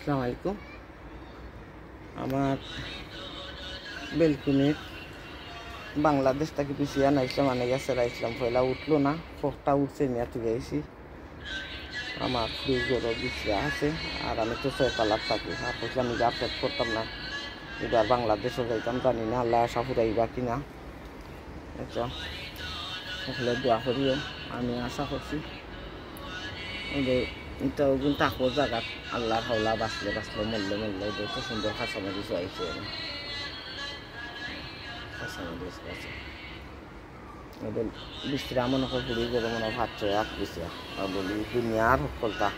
আসসালামু আলাইকুম। আমার বেলকুনির বাংলাদেশ থেকে পিছিয়ে আনাইছিলাম, মানে গেছে রাইছিলাম, পয়লা উঠলো না, ফোকটা উঠছে নিয়ে তুলে আইসি। আমার ফ্রিজ গরো বিছিয়ে আছে, আর আমি তো ছয়তলার থাকি। আর বলছিলাম এটা আপডেট করতাম না, এবার বাংলাদেশও যাইতাম, জানি না আল্লাহ আশা ফুরাইবা কিনা। আচ্ছা, তাহলে দোয়া করিও, আমি আশা করছি এটা ওগুন থাকবো জায়গাত আল্লাহর হাওলা বাঁচলে মরলে যত সুন্দর খাঁচামারি চাইছে খাঁচামারি আছে এদের বিশ্রাম মনে হয় ঘুরি গরম মনে ভাত চয়ে আঁক দিছে। আর বলি দুনিয়ার সকলটা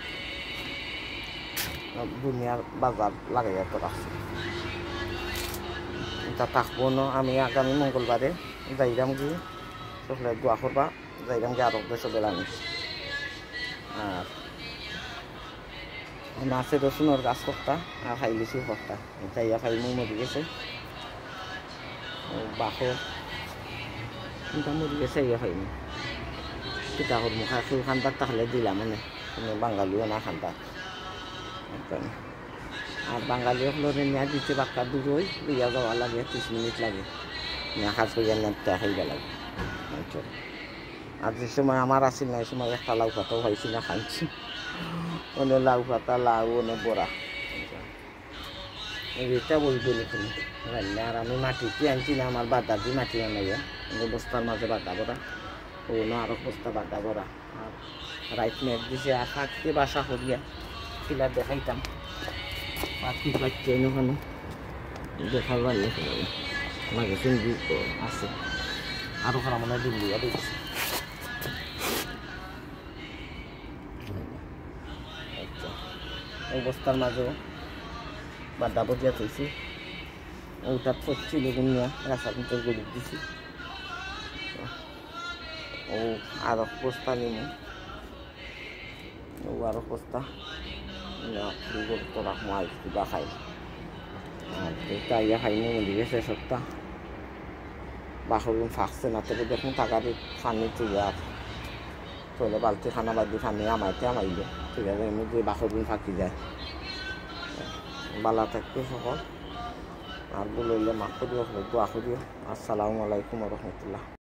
দুনিয়ার বাজার লাগাইয়া তো রাখছি, এটা থাকবো না। আমি আগামী মঙ্গলবারে যাইরাম গিয়ে সকলে দোয়া করবা, যাইরাম গিয়ে আরো দেশে বেড়ানি। আর মাছের রসুনের গাছ করতা আর খাই লিচু করতা, যাইয়া খাই মুখ মরি গেছে, বাসো চিন্তা মরি গেছে, ইয়ে খাইনি কিতা করবো। খাই খান্দার তাহলে দিলাম মানে কোনো বাঙালিও না খান্দার। আর বাঙালি হলো নিয়ে দিতে বাক্কা দূরই লইয়া যাওয়া লাগে, 30 মিনিট লাগে, নিয়ে কাজ করিয়া নেতে খাইবা লাগে। আর যে সময় আমার আসিল না, এই সময় একটা লাউ পাতাও খাইছি না, খাইছি অনেক লাউ পাতা, লাউ অনেক বড়া, এটা বলবো লিখুন রান্না। আর আমি মাটিতে আনছি না, আমার বাদাদি মাটি আনাইয়া বস্তার মাঝে বাদা ভরা, ও না আরো বস্তা বাদা ভরা। আর রাইট মেট দিছে, আর থাকতে বাসা করিয়া কিলা দেখাইতাম পাখি পাচ্ছে ওখানে দেখার পারলে লাগে চিংড়ি আছে, আরো খারাপ মনে হয় দিল্লি দেখছি। আচ্ছা, এই বস্তার মাঝেও বাদা বজিয়া থইছি, ওটার পড়ছিল গুনিয়া রাস্তার ভিতর গড়ি দিছি। ও আরো বস্তা নিমু, ও আরো বস্তা তোরা মাই কিবা খাই। আর এটা ইয়া খাইনি মন্দির গেছে সপ্তাহ বাসন ফাঁকছে না, তবে দেখুন টাকাটি ফানি তুলে আর চলে বালতি খানা বাদি ফানি আমাইলে ঠিক আছে, এমনি যে বাসন ফাঁকি যায়। বালা থাকতে সকল আর বললে মাফ করিও, দোয়া করিও। আসসালামু আলাইকুম রহমতুল্লাহ।